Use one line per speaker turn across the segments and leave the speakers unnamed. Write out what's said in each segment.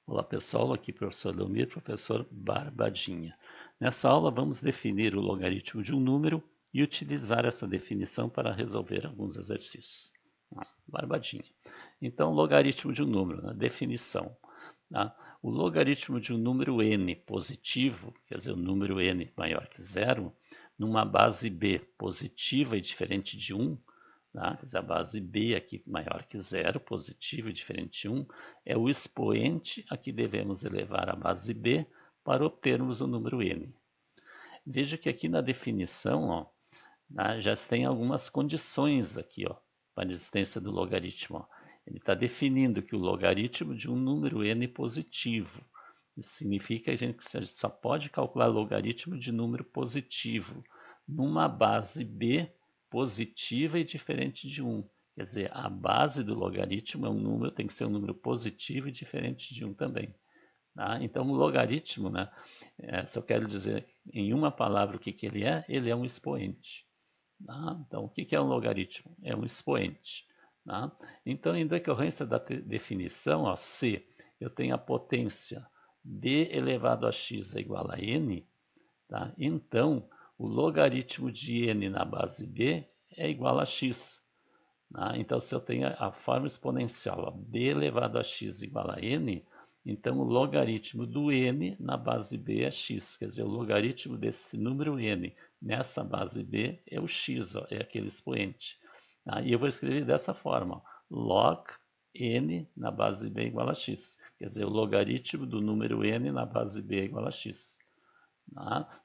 Olá pessoal, aqui professor Leomir, professor Barbadinha. Nessa aula vamos definir o logaritmo de um número e utilizar essa definição para resolver alguns exercícios. Barbadinha. Então, logaritmo de um número, na definição. O logaritmo de um número n positivo, quer dizer, o número n maior que zero, numa base b positiva e diferente de 1, quer dizer, a base b aqui maior que zero, positivo e diferente de 1, é o expoente a que devemos elevar a base b para obtermos o número n. Veja que aqui na definição já tem algumas condições aqui para a existência do logaritmo. Ele está definindo que o logaritmo de um número n positivo. Isso significa que a gente só pode calcular logaritmo de número positivo numa base b positiva e diferente de 1. Quer dizer, a base do logaritmo é um número, tem que ser um número positivo e diferente de 1 também. Então, o logaritmo, se eu quero dizer em uma palavra o que ele é um expoente. Então, o que é um logaritmo? É um expoente. Então, em decorrência da definição, se eu tenho a potência b elevado a x é igual a n, então o logaritmo de n na base b é igual a x. Então, se eu tenho a forma exponencial b elevado a x igual a n, então o logaritmo do n na base b é x. Quer dizer, o logaritmo desse número n nessa base b é o x, é aquele expoente. E eu vou escrever dessa forma, log n na base b igual a x. Quer dizer, o logaritmo do número n na base b é igual a x.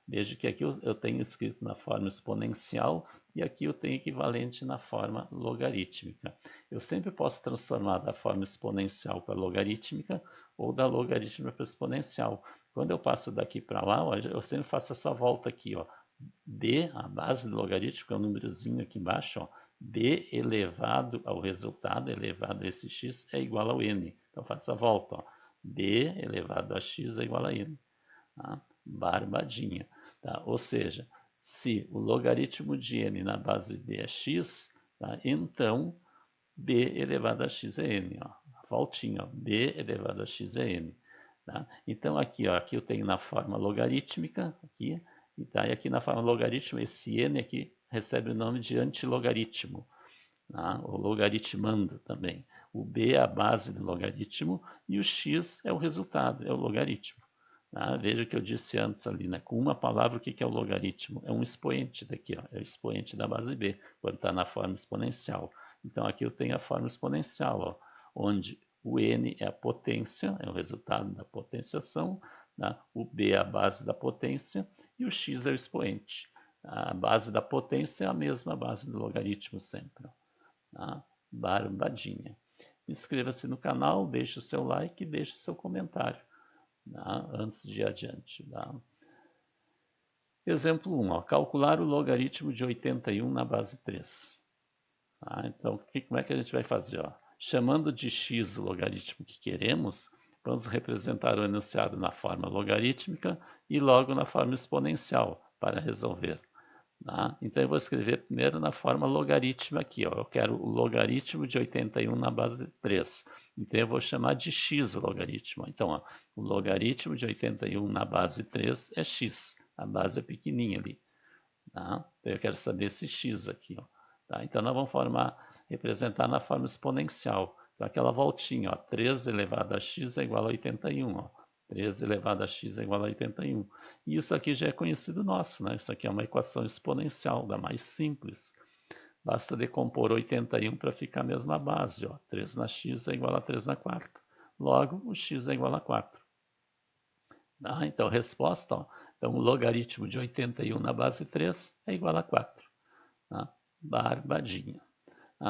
Veja que aqui eu tenho escrito na forma exponencial e aqui eu tenho equivalente na forma logarítmica. Eu sempre posso transformar da forma exponencial para logarítmica ou da logarítmica para exponencial. Quando eu passo daqui para lá, eu sempre faço essa volta aqui. D, a base do logaritmo, é um númerozinho aqui embaixo, d elevado ao resultado, elevado a esse x, é igual ao n. Então eu faço a volta. D elevado a x é igual a n. Barbadinha. Ou seja, se o logaritmo de n na base b é x, então b elevado a x é n. A voltinha, b elevado a x é n. Então aqui eu tenho na forma logarítmica, aqui, e aqui na forma logarítmica, esse n aqui recebe o nome de antilogaritmo, ou logaritmando também. O b é a base do logaritmo e o x é o resultado, é o logaritmo. Veja o que eu disse antes ali, com uma palavra, o que é o logaritmo? É um expoente daqui, é o expoente da base b, quando está na forma exponencial. Então aqui eu tenho a forma exponencial, onde o n é a potência, é o resultado da potenciação, o b é a base da potência e o x é o expoente. A base da potência é a mesma base do logaritmo sempre. Barbadinha. Inscreva-se no canal, deixe o seu like e deixe o seu comentário. Antes de ir adiante. Exemplo 1. Calcular o logaritmo de 81 na base 3. Então, como é que a gente vai fazer? Chamando de x o logaritmo que queremos, vamos representar o enunciado na forma logarítmica e logo na forma exponencial para resolver. Então, eu vou escrever primeiro na forma logarítmica aqui. Eu quero o logaritmo de 81 na base 3. Então, eu vou chamar de x o logaritmo. Então, o logaritmo de 81 na base 3 é x. A base é pequenininha ali. Então, eu quero saber esse x aqui. Então, nós vamos representar na forma exponencial. Então, aquela voltinha, 3 elevado a x é igual a 81. 3 elevado a x é igual a 81. E isso aqui já é conhecido nosso, Isso aqui é uma equação exponencial, da mais simples. Basta decompor 81 para ficar a mesma base. 3 na x é igual a 3 na quarta. Logo, o x é igual a 4. Então, resposta, então o logaritmo de 81 na base 3 é igual a 4. Barbadinha.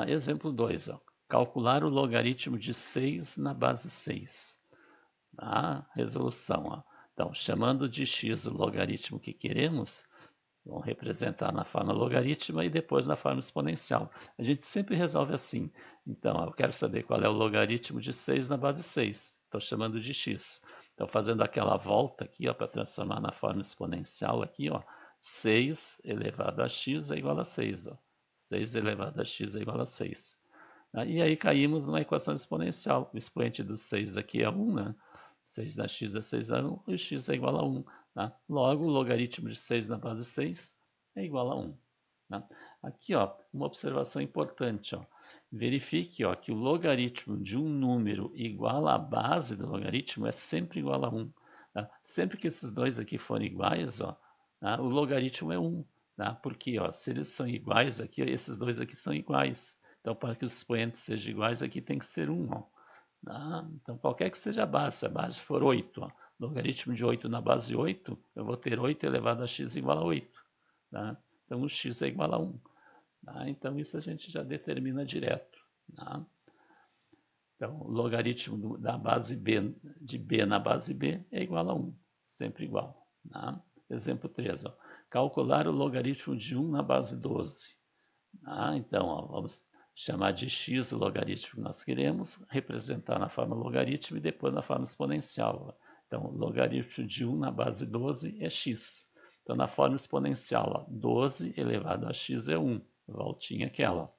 Exemplo 2. Calcular o logaritmo de 6 na base 6. Resolução. Então, chamando de x o logaritmo que queremos, vamos representar na forma logarítmica e depois na forma exponencial. A gente sempre resolve assim. Então, eu quero saber qual é o logaritmo de 6 na base 6. Estou chamando de x. Então, fazendo aquela volta aqui para transformar na forma exponencial aqui, 6 elevado a x é igual a 6. 6 elevado a x é igual a 6. E aí caímos numa equação exponencial. O expoente do 6 aqui é 1, 6 na x é 6 na 1 e o x é igual a 1. Tá? Logo, o logaritmo de 6 na base 6 é igual a 1. Tá? Aqui, ó, uma observação importante. Ó. Verifique ó, que o logaritmo de um número igual à base do logaritmo é sempre igual a 1. Tá? Sempre que esses dois aqui forem iguais, ó, tá? O logaritmo é 1. Tá? Porque ó, se eles são iguais aqui, esses dois aqui são iguais. Então, para que os expoentes sejam iguais, aqui tem que ser 1. Ó. Tá? Então, qualquer que seja a base, se a base for 8, ó, logaritmo de 8 na base 8, eu vou ter 8 elevado a x igual a 8. Tá? Então, o x é igual a 1. Tá? Então, isso a gente já determina direto. Tá? Então, o logaritmo da base b, de b na base b é igual a 1. Sempre igual. Tá? Exemplo 3. Ó. Calcular o logaritmo de 1 na base 12. Tá? Então, ó, vamos chamar de x o logaritmo que nós queremos, representar na forma logaritmo e depois na forma exponencial. Então, o logaritmo de 1 na base 12 é x. Então, na forma exponencial, ó, 12 elevado a x é 1, voltinha aquela.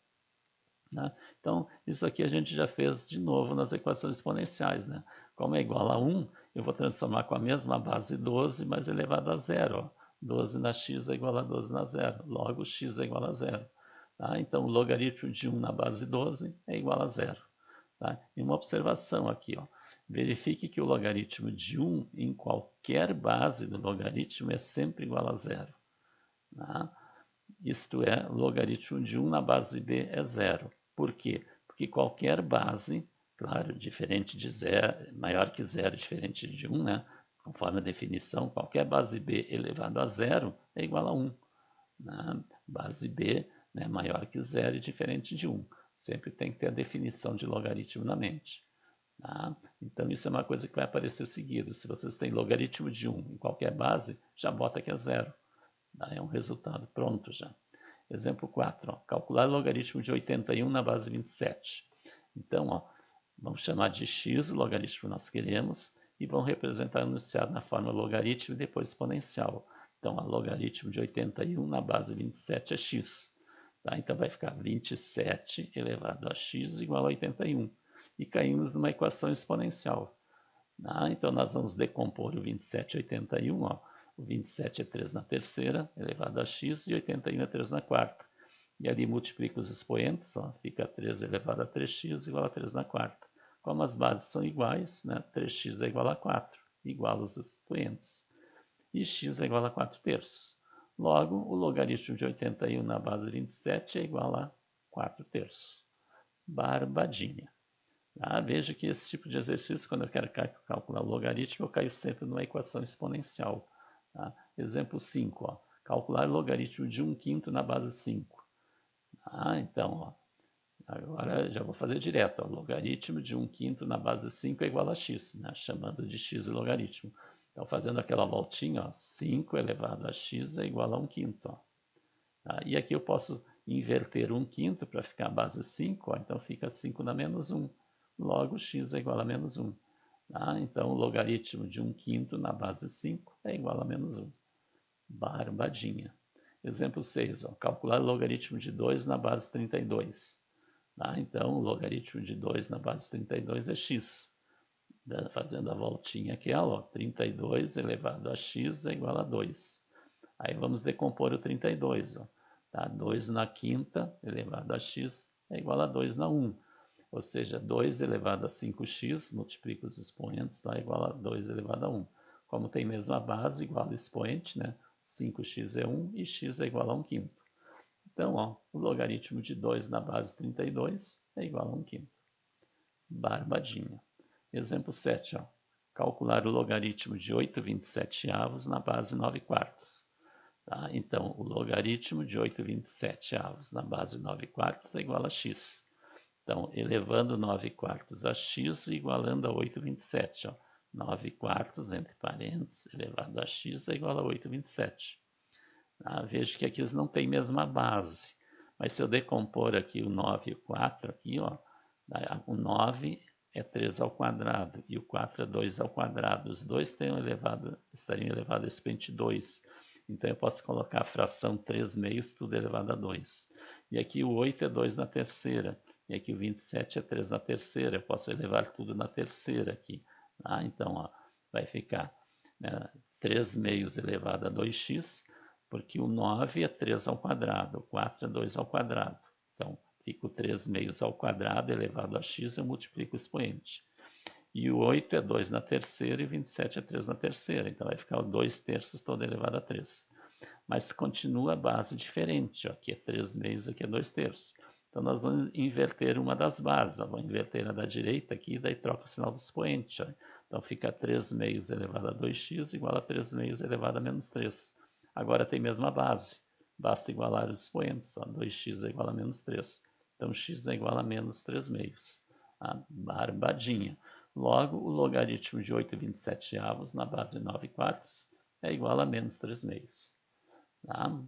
Né? Então, isso aqui a gente já fez de novo nas equações exponenciais. Né? Como é igual a 1, eu vou transformar com a mesma base 12, mas elevado a zero. Ó. 12 na x é igual a 12 na zero, logo x é igual a zero. Tá? Então, o logaritmo de 1 na base 12 é igual a zero. Tá? E uma observação aqui, ó. Verifique que o logaritmo de 1 em qualquer base do logaritmo é sempre igual a zero. Tá? Isto é, o logaritmo de 1 na base b é zero. Por quê? Porque qualquer base, claro, diferente de zero, maior que zero, diferente de 1, né? Conforme a definição, qualquer base b elevado a zero é igual a 1. Né? Base b, né, maior que zero e diferente de 1. Sempre tem que ter a definição de logaritmo na mente. Tá? Então, isso é uma coisa que vai aparecer seguido. Se vocês têm logaritmo de 1 em qualquer base, já bota que é zero. Tá? É um resultado pronto já. Exemplo 4. Ó, calcular o logaritmo de 81 na base 27. Então, ó, vamos chamar de x o logaritmo que nós queremos e vamos representar o enunciado na forma logaritmo e depois exponencial. Então, o logaritmo de 81 na base 27 é x. Tá? Então, vai ficar 27 elevado a x igual a 81. E caímos numa equação exponencial. Tá? Então, nós vamos decompor o 27 e 81. Ó. O 27 é 3 na terceira, elevado a x, e 81 é 3 na quarta. E ali multiplica os expoentes, ó, fica 3 elevado a 3x igual a 3 na quarta. Como as bases são iguais, né, 3x é igual a 4, igual os expoentes. E x é igual a 4 terços. Logo, o logaritmo de 81 na base 27 é igual a 4 terços. Barbadinha. Ah, veja que esse tipo de exercício, quando eu quero calcular o logaritmo, eu caio sempre numa equação exponencial. Tá? Exemplo 5. Ó, calcular o logaritmo de 1/5 na base 5. Então, ó, agora já vou fazer direto. Ó, logaritmo de 1/5 na base 5 é igual a x, né? Chamando de x o logaritmo. Então, fazendo aquela voltinha, ó, 5 elevado a x é igual a 1/5. Ó. Tá? E aqui eu posso inverter 1/5 para ficar a base 5, ó, então fica 5 na menos 1. Logo, x é igual a menos 1. Tá? Então, o logaritmo de 1/5 na base 5 é igual a menos 1. Barbadinha. Exemplo 6. Ó, calcular o logaritmo de 2 na base 32. Tá? Então, o logaritmo de 2 na base 32 é x. Fazendo a voltinha aquela, ó, 32 elevado a x é igual a 2. Aí vamos decompor o 32. Ó. Tá? 2 na quinta elevado a x é igual a 2 na 1. Ou seja, 2 elevado a 5x, multiplica os expoentes, tá? Igual a 2 elevado a 1. Como tem mesma base, igual ao expoente, né? 5x é 1 e x é igual a 1/5. Então, ó, o logaritmo de 2 na base 32 é igual a 1/5. Barbadinha. Exemplo 7. Ó, calcular o logaritmo de 8/27 na base 9/4. Tá? Então, o logaritmo de 8/27 na base 9/4 é igual a x. Então, elevando 9/4 a x igualando a 8/27. Ó. 9/4, entre parênteses, elevado a x é igual a 8/27. Tá? Vejo que aqui eles não têm mesma base. Mas se eu decompor aqui o 9 e o 4, aqui, ó, o 9 é 3 ao quadrado e o 4 é 2 ao quadrado. Os dois estariam elevado a expoente 2. Então, eu posso colocar a fração 3 meios, tudo elevado a 2. E aqui o 8 é 2 na terceira. E aqui o 27 é 3 na terceira. Eu posso elevar tudo na terceira aqui. Tá? Então, ó, vai ficar 3 meios elevado a 2x, porque o 9 é 3 ao quadrado, o 4 é 2 ao quadrado. Então, fica o 3 meios ao quadrado elevado a x, eu multiplico o expoente. E o 8 é 2 na terceira e 27 é 3 na terceira. Então, vai ficar o 2 terços todo elevado a 3. Mas continua a base diferente. Ó. Aqui é 3 meios, aqui é 2 terços. Então, nós vamos inverter uma das bases. Ó. Vamos inverter a da direita aqui, e daí troca o sinal do expoente. Ó. Então, fica 3 meios elevado a 2x igual a 3 meios elevado a menos 3. Agora tem a mesma base. Basta igualar os expoentes. Ó. 2x é igual a menos 3. Então, x é igual a menos 3 meios. Barbadinha. Logo, o logaritmo de 8,27 na base 9 quartos é igual a menos 3 meios. Tá?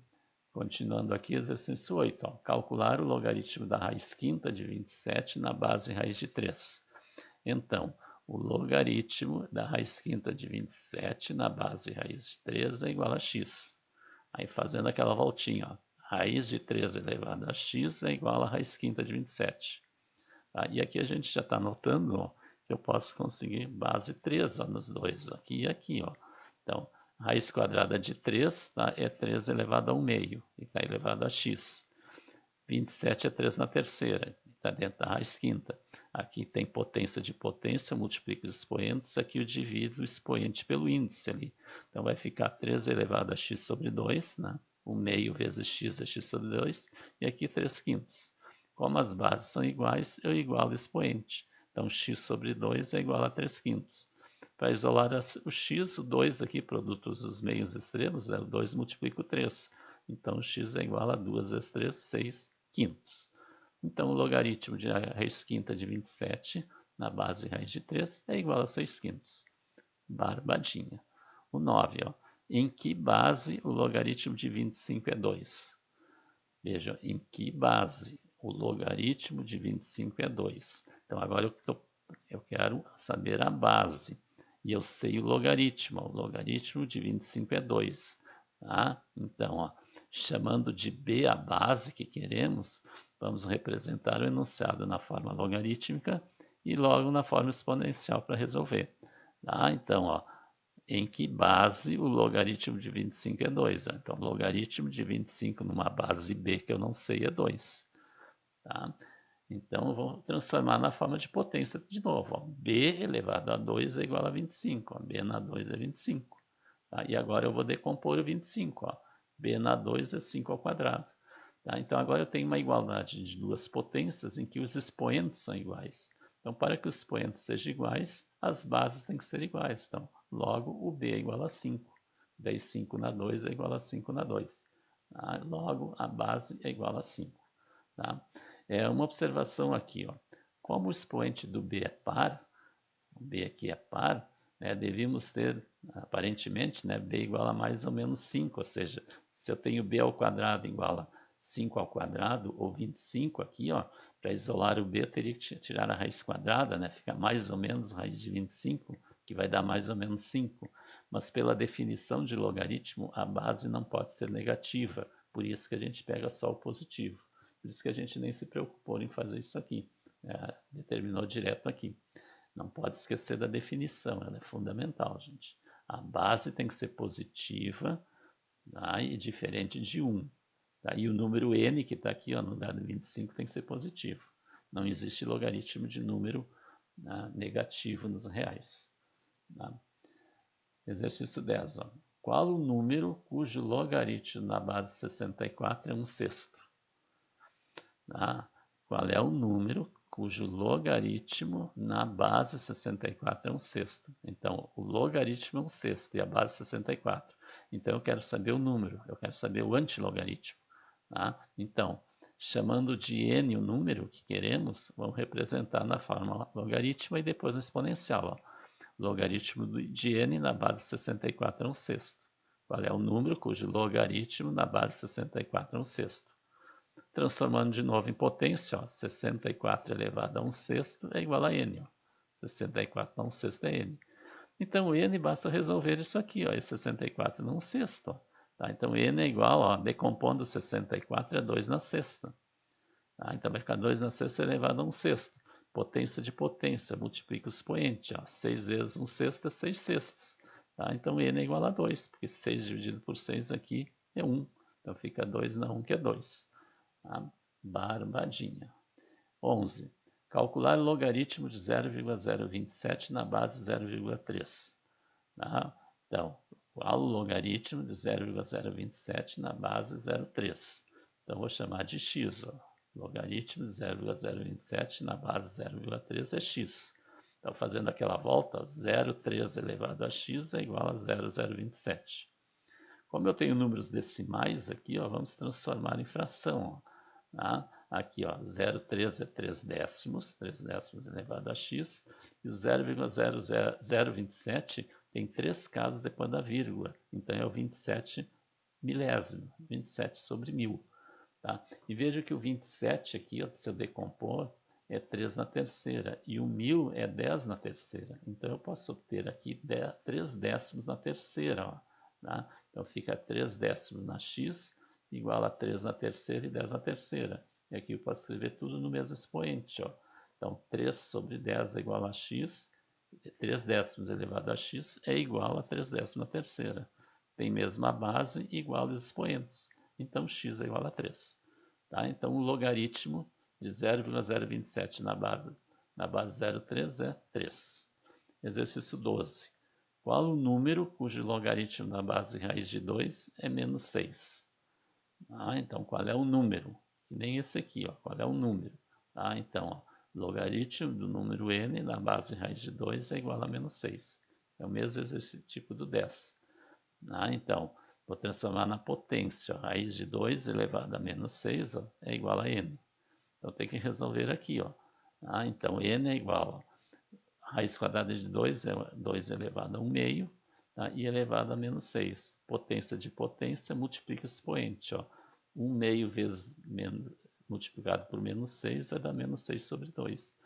Continuando aqui, exercício 8. Ó. Calcular o logaritmo da raiz quinta de 27 na base raiz de 3. Então, o logaritmo da raiz quinta de 27 na base raiz de 3 é igual a x. Aí fazendo aquela voltinha, ó. Raiz de 3 elevado a x é igual a raiz quinta de 27. Tá? E aqui a gente já está notando, ó, que eu posso conseguir base 3 ó, nos dois, aqui e aqui. Ó. Então, raiz quadrada de 3 tá, é 3 elevado a 1 meio, e está elevado a x. 27 é 3 na terceira, está dentro da raiz quinta. Aqui tem potência de potência, eu multiplico os expoentes, aqui eu divido o expoente pelo índice ali. Então, vai ficar 3 elevado a x sobre 2, né? 1 meio vezes x é x sobre 2, e aqui 3 quintos. Como as bases são iguais, eu igualo o expoente. Então, x sobre 2 é igual a 3 quintos. Para isolar o x, o 2 aqui, produto dos meios extremos, o 2 multiplica o 3. Então, x é igual a 2 vezes 3, 6 quintos. Então, o logaritmo de raiz quinta de 27 na base raiz de 3 é igual a 6 quintos. Barbadinha. O 9, ó. Em que base o logaritmo de 25 é 2? Veja, em que base o logaritmo de 25 é 2. Então, agora eu quero saber a base. E eu sei o logaritmo. O logaritmo de 25 é 2. Tá? Então, ó, chamando de b a base que queremos, vamos representar o enunciado na forma logarítmica e logo na forma exponencial para resolver. Tá? Então, ó, em que base o logaritmo de 25 é 2. Então, o logaritmo de 25 numa base b que eu não sei é 2. Tá? Então, eu vou transformar na forma de potência de novo. Ó. B elevado a 2 é igual a 25. Ó. B na 2 é 25. Tá? E agora eu vou decompor o 25. Ó. B na 2 é 5 ao quadrado. Tá? Então, agora eu tenho uma igualdade de duas potências em que os expoentes são iguais. Então, para que os expoentes sejam iguais, as bases têm que ser iguais. Então, logo, o B é igual a 5. Daí 5 na 2 é igual a 5 na 2. Tá? Logo, a base é igual a 5. Tá? É uma observação aqui. Ó. Como o expoente do B é par, o B aqui é par, né, devíamos ter, aparentemente, né, B igual a mais ou menos 5. Ou seja, se eu tenho B ao quadrado igual a 5 ao quadrado, ou 25 aqui, para isolar o B eu teria que tirar a raiz quadrada, né, fica mais ou menos raiz de 25, que vai dar mais ou menos 5. Mas pela definição de logaritmo, a base não pode ser negativa, por isso que a gente pega só o positivo. Por isso que a gente nem se preocupou em fazer isso aqui, determinou direto aqui. Não pode esquecer da definição, ela é fundamental, gente. A base tem que ser positiva, tá? E diferente de 1. Tá? E o número n, que está aqui no dado 25, tem que ser positivo. Não existe logaritmo de número negativo nos reais. Tá? Exercício 10. Ó. Qual o número cujo logaritmo na base 64 é 1/6? Tá? Qual é o número cujo logaritmo na base 64 é 1/6? Então, o logaritmo é 1/6 e a base 64. Então, eu quero saber o número, eu quero saber o antilogaritmo. Tá? Então, chamando de n o número que queremos, vamos representar na forma logarítmica e depois no exponencial. Ó. Logaritmo de n na base 64 é 1/6. Qual é o número cujo logaritmo na base 64 é 1/6? Transformando de novo em potência, ó, 64 elevado a 1/6 é igual a n. Ó. 64 a 1/6 é n. Então, n basta resolver isso aqui, ó, esse 64 no 1/6. Tá? Então, n é igual, ó, decompondo 64 é 2 na sexta. Tá? Então, vai ficar 2 na sexta elevado a 1/6. Potência de potência, multiplica o expoente. Ó. 6 vezes 1/6 é 6 sextos. Tá? Então, n é igual a 2, porque 6 dividido por 6 aqui é 1. Então, fica 2 na 1, que é 2. Tá? Barbadinha. 11. Calcular o logaritmo de 0,027 na base 0,3. Tá? Então, qual o logaritmo de 0,027 na base 0,3? Então, vou chamar de x. Ó. Logaritmo de 0,027 na base 0,3 é x. Então, fazendo aquela volta, 0,3 elevado a x é igual a 0,027. Como eu tenho números decimais aqui, ó, vamos transformar em fração. Ó. Tá? Aqui, ó, 0,3 é 3 décimos elevado a x, e o 0,0027 tem 3 casas depois da vírgula, então é o 27 milésimo, 27 sobre 1000. Tá? E veja que o 27 aqui, ó, se eu decompor, é 3 na terceira, e o 1000 é 10 na terceira. Então eu posso obter aqui 3 décimos na terceira. Ó, tá? Então fica 3 décimos na x igual a 3 na terceira e 10 na terceira. E aqui eu posso escrever tudo no mesmo expoente. Ó. Então 3 sobre 10 é igual a x, 3 décimos elevado a x é igual a 3 décimos na terceira. Tem mesma base igual aos expoentes. Então x é igual a 3. Tá? Então o logaritmo de 0,027 na base 0,3 é 3. Exercício 12. Qual o número cujo logaritmo na base raiz de 2 é menos 6? Então, qual é o número? Que nem esse aqui, ó. Qual é o número? Então, ó, logaritmo do número n na base raiz de 2 é igual a menos 6. É o mesmo exercício tipo do 10. Então, vou transformar na potência. Ó. Raiz de 2 elevado a menos 6 ó, é igual a n. Então, tem que resolver aqui. Ó. Então, n é igual a raiz quadrada de 2 é 2 elevado a 1 meio, tá? E elevado a menos 6. Potência de potência multiplica o expoente. Ó. 1 meio vezes multiplicado por menos 6 vai dar menos 6 sobre 2.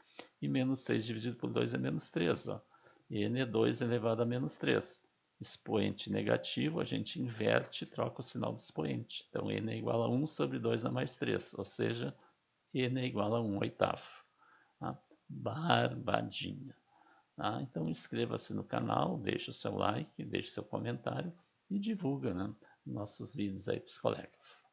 E menos 6 dividido por 2 é menos 3. Ó. E n é 2 elevado a menos 3. Expoente negativo, a gente inverte e troca o sinal do expoente. Então, n é igual a 1 sobre 2 a mais 3, ou seja, n é igual a 1 oitavo. Tá? Barbadinha. Tá? Então, inscreva-se no canal, deixe o seu like, deixe seu comentário e divulga, né, nossos vídeos aí para os colegas.